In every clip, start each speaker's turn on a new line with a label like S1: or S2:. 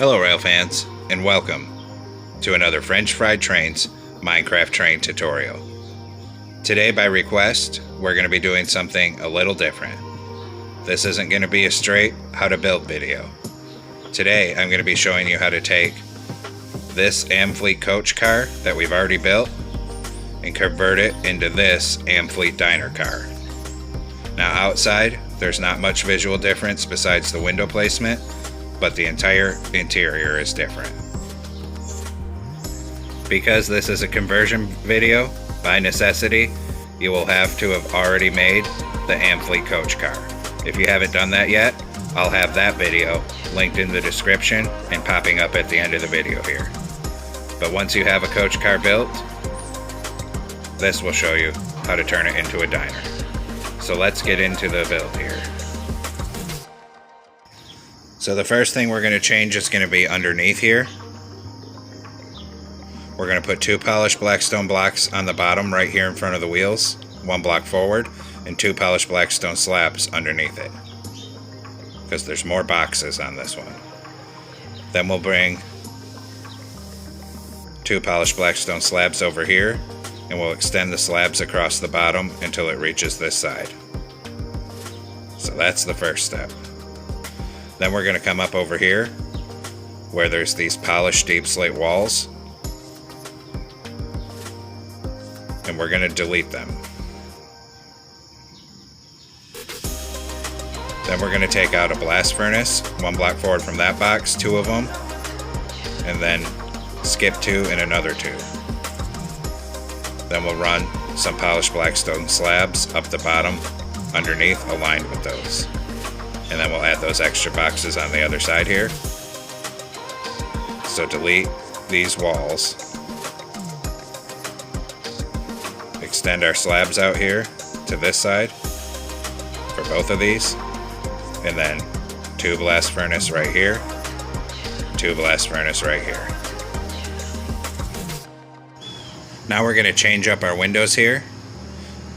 S1: Hello rail fans, and welcome to another French Fried Trains Minecraft train tutorial. Today by request, we're going to be doing something a little different. This isn't going to be a straight how to build video. Today I'm going to be showing you how to take this Amfleet coach car that we've already built and convert it into this Amfleet diner car. Now outside, there's not much visual difference besides the window placement, but the entire interior is different. Because this is a conversion video, by necessity, you will have to have already made the Amfleet coach car. If you haven't done that yet, I'll have that video linked in the description and popping up at the end of the video here. But once you have a coach car built, this will show you how to turn it into a diner. So let's get into the build here. So the first thing we're going to change is going to be underneath here. We're going to put 2 polished blackstone blocks on the bottom right here in front of the wheels, 1 block forward, and 2 polished blackstone slabs underneath it, because there's more boxes on this one. Then we'll bring 2 polished blackstone slabs over here, and we'll extend the slabs across the bottom until it reaches this side. So that's the first step. Then we're going to come up over here where there's these polished deep slate walls, and we're going to delete them. Then we're going to take out a blast furnace, 1 block forward from that box, 2 of them, and then skip 2 and another 2. Then we'll run some polished blackstone slabs up the bottom underneath, aligned with those. And then we'll add those extra boxes on the other side here. So delete these walls. Extend our slabs out here to this side for both of these. And then 2 blast furnace right here, 2 blast furnace right here. Now we're going to change up our windows here.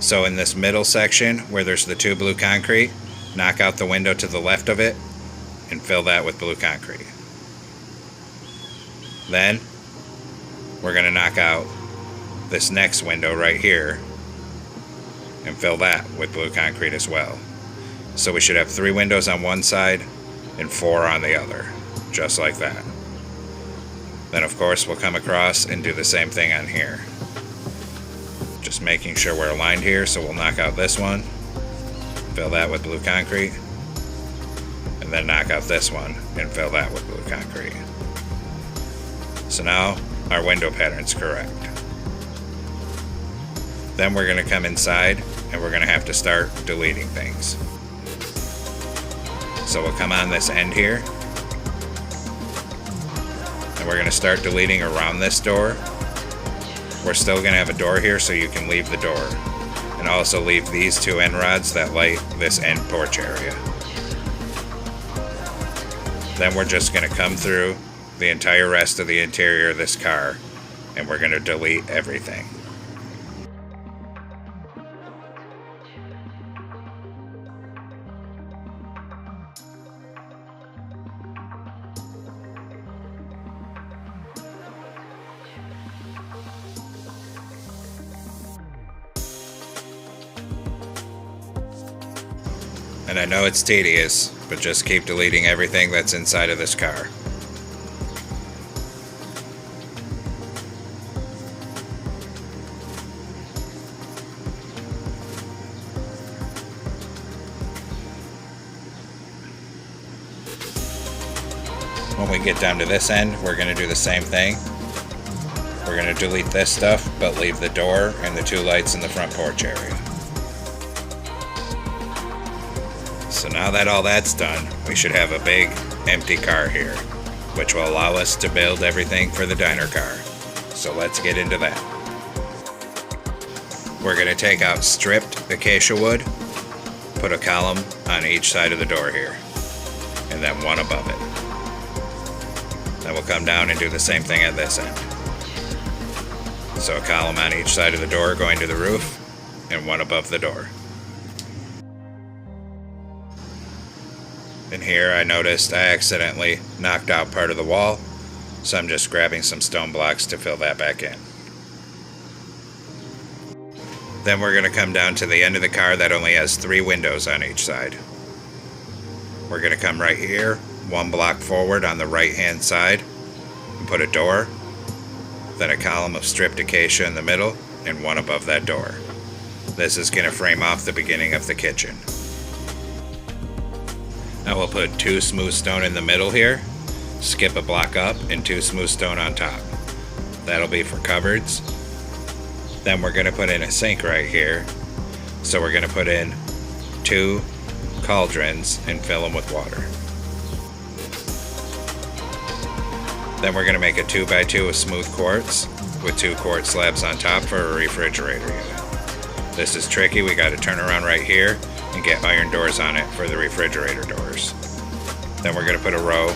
S1: So in this middle section where there's the 2 blue concrete, knock out the window to the left of it and fill that with blue concrete. Then we're going to knock out this next window right here and fill that with blue concrete as well. So we should have 3 windows on one side and 4 on the other, just like that. Then of course we'll come across and do the same thing on here. Just making sure we're aligned here, so we'll knock out this one, fill that with blue concrete, and then knock out this one and fill that with blue concrete. So now our window pattern's correct. Then we're going to come inside and we're going to have to start deleting things. So we'll come on this end here and we're going to start deleting around this door. We're still going to have a door here so you can leave the door. And also leave these 2 end rods that light this end porch area. Then we're just going to come through the entire rest of the interior of this car and we're going to delete everything. And I know it's tedious, but just keep deleting everything that's inside of this car. When we get down to this end, we're going to do the same thing. We're going to delete this stuff, but leave the door and the 2 lights in the front porch area. So now that all that's done, we should have a big empty car here, which will allow us to build everything for the diner car. So let's get into that. We're going to take out stripped acacia wood, put a column on each side of the door here, and then 1 above it. Then we'll come down and do the same thing at this end. So a column on each side of the door going to the roof, and 1 above the door. In here I noticed I accidentally knocked out part of the wall, so I'm just grabbing some stone blocks to fill that back in. Then we're going to come down to the end of the car that only has 3 windows on each side. We're going to come right here, 1 block forward on the right hand side, and put a door, then a column of stripped acacia in the middle, and 1 above that door. This is going to frame off the beginning of the kitchen. Now we'll put 2 smooth stone in the middle here, skip a block up, and 2 smooth stone on top. That'll be for cupboards. Then we're going to put in a sink right here, so we're going to put in 2 cauldrons and fill them with water. Then we're going to make a 2x2 of smooth quartz with 2 quartz slabs on top for a refrigerator unit. This is tricky, we got to turn around right here and get iron doors on it for the refrigerator doors. Then we're going to put a row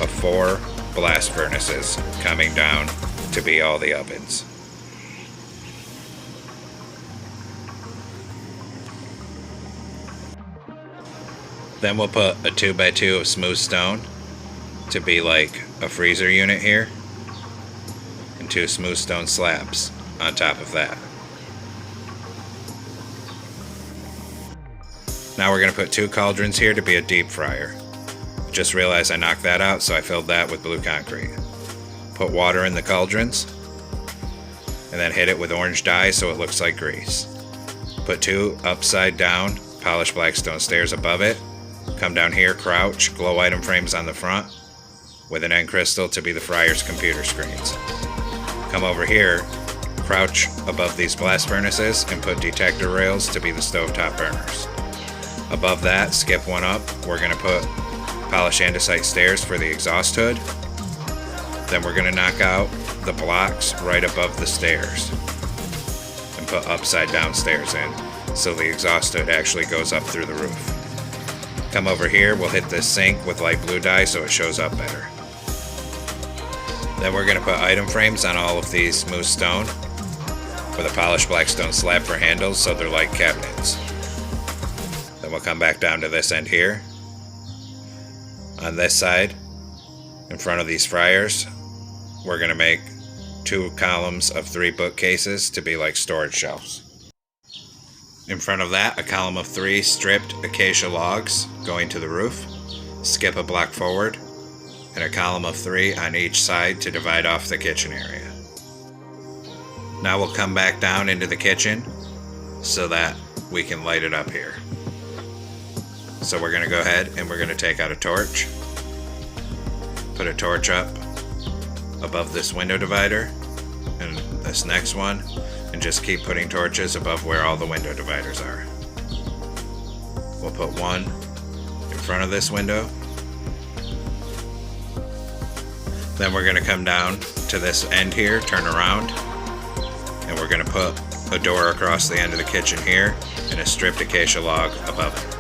S1: of 4 blast furnaces coming down to be all the ovens. Then we'll put a 2x2 of smooth stone to be like a freezer unit here, and 2 smooth stone slabs on top of that. Now we're going to put 2 cauldrons here to be a deep fryer. Just realized I knocked that out, so I filled that with blue concrete. Put water in the cauldrons, and then hit it with orange dye so it looks like grease. Put 2 upside down polished black stone stairs above it. Come down here, crouch, glow item frames on the front, with an end crystal to be the fryer's computer screens. Come over here, crouch above these blast furnaces, and put detector rails to be the stovetop burners. Above that, skip 1 up, we're going to put polished andesite stairs for the exhaust hood. Then we're going to knock out the blocks right above the stairs and put upside down stairs in, so the exhaust hood actually goes up through the roof. Come over here, we'll hit this sink with light blue dye so it shows up better. Then we're going to put item frames on all of these smooth stone with a polished black stone slab for handles so they're like cabinets. Then we'll come back down to this end here. On this side, in front of these fryers, we're going to make 2 columns of 3 bookcases to be like storage shelves. In front of that, a column of 3 stripped acacia logs going to the roof, skip a block forward, and a column of 3 on each side to divide off the kitchen area. Now we'll come back down into the kitchen so that we can light it up here. So we're going to go ahead and we're going to take out a torch, put a torch up above this window divider and this next one, and just keep putting torches above where all the window dividers are. We'll put 1 in front of this window. Then we're going to come down to this end here, turn around, and we're going to put a door across the end of the kitchen here and a stripped acacia log above it.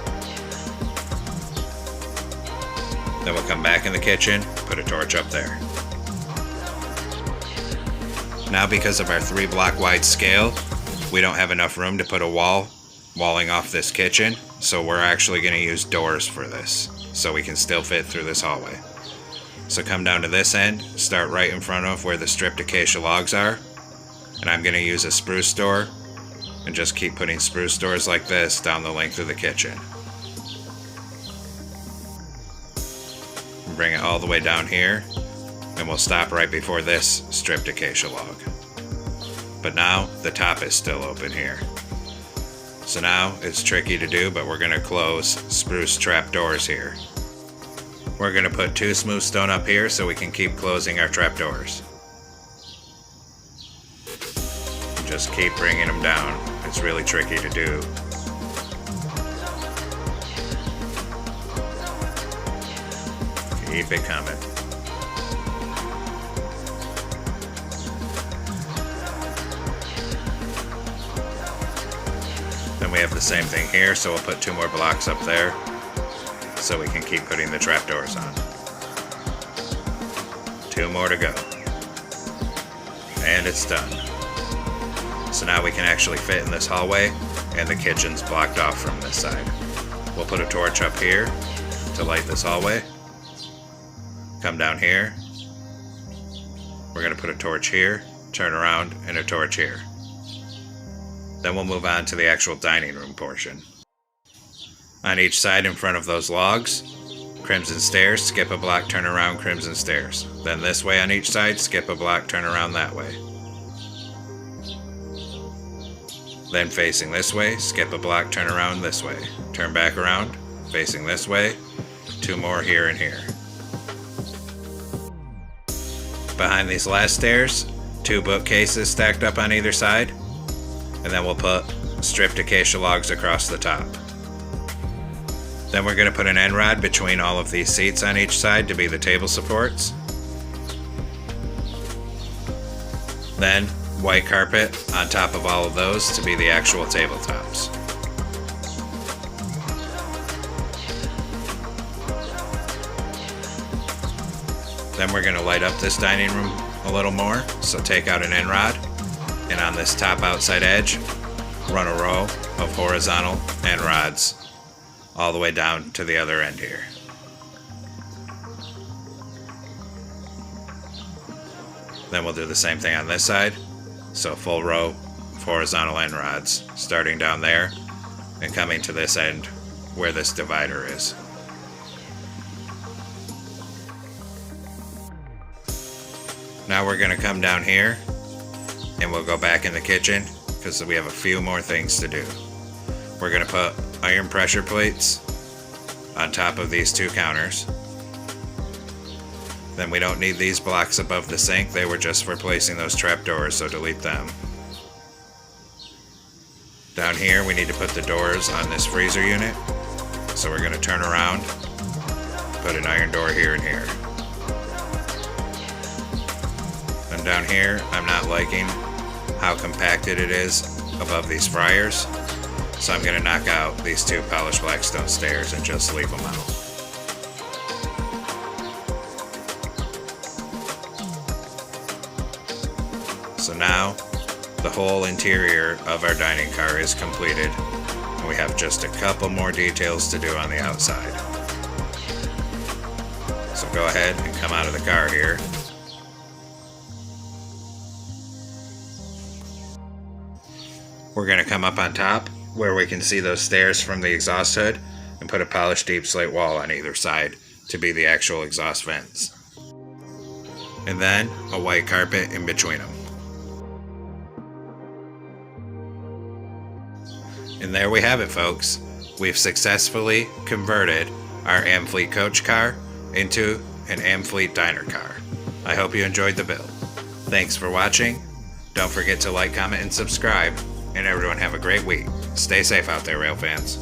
S1: Then we'll come back in the kitchen, put a torch up there. Now because of our 3 block wide scale, we don't have enough room to put a walling off this kitchen, so we're actually going to use doors for this, so we can still fit through this hallway. So come down to this end, start right in front of where the stripped acacia logs are, and I'm going to use a spruce door, and just keep putting spruce doors like this down the length of the kitchen. Bring it all the way down here, and we'll stop right before this stripped acacia log. But now the top is still open here. So now it's tricky to do, but we're going to close spruce trapdoors here. We're going to put 2 smooth stone up here so we can keep closing our trapdoors. Just keep bringing them down. It's really tricky to do. Keep it coming. Then we have the same thing here, so we'll put 2 more blocks up there so we can keep putting the trapdoors on. 2 more to go. And it's done. So now we can actually fit in this hallway, and the kitchen's blocked off from this side. We'll put a torch up here, to light this hallway. Come down here. We're going to put a torch here, turn around, and a torch here. Then we'll move on to the actual dining room portion. On each side in front of those logs, crimson stairs, skip a block, turn around, crimson stairs. Then this way on each side, skip a block, turn around that way. Then facing this way, skip a block, turn around this way. Turn back around, facing this way, 2 more here and here. Behind these last stairs, 2 bookcases stacked up on either side, and then we'll put stripped acacia logs across the top. Then we're going to put an end rod between all of these seats on each side to be the table supports. Then white carpet on top of all of those to be the actual tabletops. Then we're going to light up this dining room a little more, so take out an end rod, and on this top outside edge, run a row of horizontal end rods all the way down to the other end here. Then we'll do the same thing on this side, so full row of horizontal end rods starting down there and coming to this end where this divider is. Now we're going to come down here and we'll go back in the kitchen because we have a few more things to do. We're going to put iron pressure plates on top of these 2 counters. Then we don't need these blocks above the sink. They were just for placing those trapdoors, so delete them. Down here we need to put the doors on this freezer unit. So we're going to turn around, put an iron door here and here. And down here, I'm not liking how compacted it is above these fryers. So I'm going to knock out these 2 polished blackstone stairs and just leave them out. So now, the whole interior of our dining car is completed, and we have just a couple more details to do on the outside. So go ahead and come out of the car here. We're going to come up on top where we can see those stairs from the exhaust hood and put a polished deep slate wall on either side to be the actual exhaust vents. And then a white carpet in between them. And there we have it, folks. We've successfully converted our Amfleet coach car into an Amfleet diner car. I hope you enjoyed the build. Thanks for watching. Don't forget to like, comment, and subscribe. And everyone have a great week. Stay safe out there, rail fans.